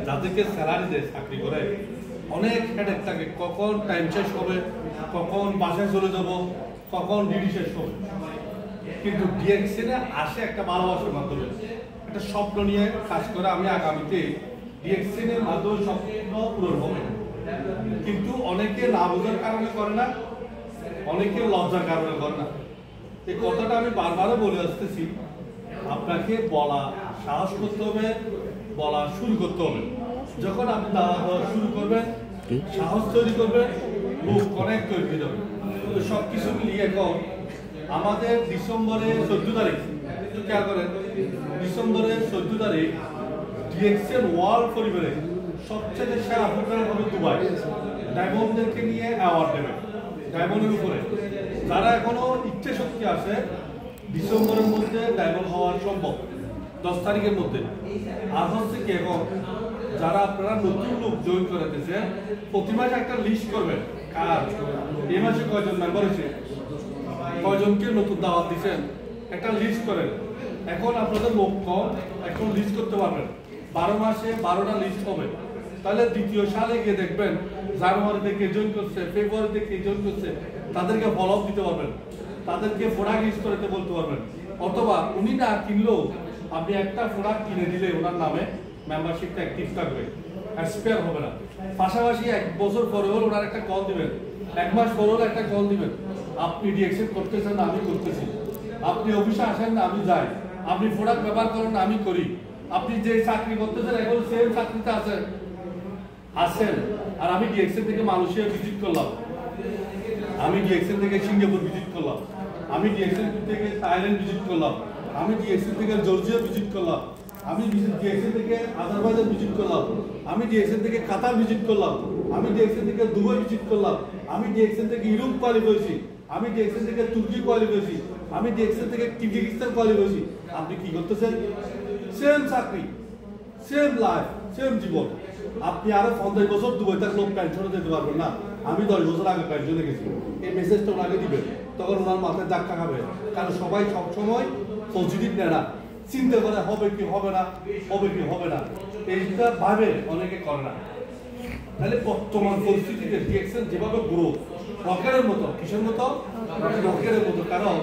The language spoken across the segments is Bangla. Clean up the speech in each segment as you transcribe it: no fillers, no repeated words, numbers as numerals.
যাদেরকে স্যালারি দেয় চাকরি করে অনেক হেডেক থাকে, কখন টাইম শেষ হবে, কখন বাসায় চলে যাব, কখন ডিউটি শেষ হবে। কিন্তু ডিএক্সএনে আসে একটা ভালোবাসার মাধ্যমে, একটা স্বপ্ন নিয়ে কাজ করে আমি আগামীতে ডিএক্সএনের মাধ্যমে স্বপ্ন পূরণ হবে। কিন্তু অনেকে না বোঝার কারণে করে না, অনেকে লজ্জার কারণে করে না। এই কথাটা আমি বারবারও বলে আসতেছি, আপনাকে বলা সাহস করতে হবে, বলা শুরু করতে হবে। যখন আপনি দাওয়া দেওয়া শুরু করবেন, সাহস তৈরি করবেন, লোক অনেক তৈরি হবে। তো সব কিছু মিলিয়ে এখন আমাদের ডিসেম্বরের 14 তারিখ, একটু খেয়াল করেন, ডিসেম্বরের 14 তারিখ ডিএক্সএন ওয়ার্ল্ড পরিবারে সবচেয়ে সেরা ফুটবলার হবে দুবাই। ডায়মন্ডদেরকে নিয়ে অ্যাওয়ার্ড দেবে ডায়মন্ডের উপরে। যারা এখনো ইচ্ছে শক্তি আছে ডিসেম্বরের মধ্যে ডায়মন্ড হওয়া সম্ভব, 10 তারিখের মধ্যে। আর হচ্ছে কি, এখন যারা আপনারা নতুন লোক জয়েন করাতেছে প্রতি মাসে একটা লিস্ট করবেন, কার এই মাসে কয়জন মেম্বার হয়েছে, কয়জনকে নতুন দাওয়াত দিচ্ছেন, একটা লিস্ট করেন। এখন আপনাদের লোক কম, এখন লিস্ট করতে পারবেন, 12 মাসে 12টা লিস্ট হবে। তাহলে দ্বিতীয় সালে গিয়ে দেখবেন জানুয়ারিতে কে জয়েন করছে, ফেব্রুয়ারিতে কে জয়েন করছে, তাদেরকে ফলো আপ দিতে পারবেন, তাদেরকে প্রোডাক্ট ইউজ করতে বলতে পারবেন। অথবা উনি না কিনলেও আপনি একটা প্রোডাক্ট কিনে দিলে ওনার নামে মেম্বারশিপটা অ্যাক্টিভ থাকবে, এক্সপায়ার হবে না। পাশাপাশি 1 বছর পরে হল ওনার একটা কল দিবেন, 1 মাস পরে হল একটা কল দিবেন, আপনি ডিএক্সএন করতেছেন না আমি করতেছি, আপনি অফিসে আসেন না আমি যাই, আপনি প্রোডাক্ট ব্যবহার করেন না আমি করি, আপনি যে চাকরি করতেছেন এখন সেম চাকরিতে আসেন। আর আমি ডিএক্সএন থেকে মালয়েশিয়া ভিজিট করলাম, আমি ডিএক্সএন থেকে সিঙ্গাপুর ভিজিট করলাম, আমি ডিএক্সএন থেকে থাইল্যান্ড ভিজিট করলাম, আমি ডিএক্সএন থেকে জর্জিয়া ভিজিট করলাম, আমি ডিএক্সএন থেকে আজারবাইজান ভিজিট করলাম, আমি ডিএক্সএন থেকে কাতার ভিজিট করলাম, আমি ডিএক্সএন থেকে দুবাই ভিজিট করলাম, আমি ডিএক্সএন থেকে ইউরোপ কোয়ালিফাই হয়েছি, আমি ডিএক্সএন থেকে তুর্কি কোয়ালিফাই হয়েছি, আমি ডিএক্সএন থেকে কিরগিজস্তান কোয়ালিফাই হয়েছি। আপনি কি করতেছেন? সেম চাকরি, সেম লাইফ, সেম জীবন। আপনি আরো 50 বছর দুবাই তার লোক পেনশনে যেতে পারবেন না, আমি 10 বছর আগে পেনশনে গেছি। এই মেসেজটা ওনাকে দিবেন, তখন ওনার মাথায় ধাক্কা খাবে। কারণ সবাই সবসময় পজিটিভ নেয় না, চিন্তা করে হবে কি হবে না, হবে কি হবে না, এইটা ভাবে অনেকে করে না। তাহলে বর্তমান পরিস্থিতিতে ডিএক্সএন যেভাবে গ্রো রকেটের মতো, কিসের মতো, রকেটের মতো। কারণ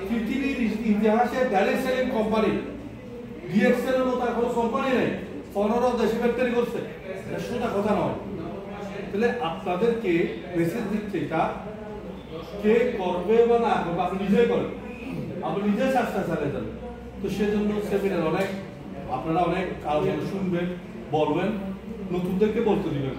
পৃথিবীর ইতিহাসে ডাইরেক্ট সেলিং কোম্পানি ডিএক্সএন এর মতো কোনো কোম্পানি নেই, 15 দেশে ফ্যাক্টরি করছে, এটা সোজা কথা নয়। তাহলে আপনাদেরকে মেসেজ দিচ্ছে, এটা কে করবে বা না করবে আপনি নিজেই করেন, আপনি নিজে চেষ্টা চালিয়ে যান। তো সেজন্য সেমিনার অনেক, আপনারা অনেক আলোচনা শুনবেন, বলবেন, নতুনদেরকে বলতে দিবেন।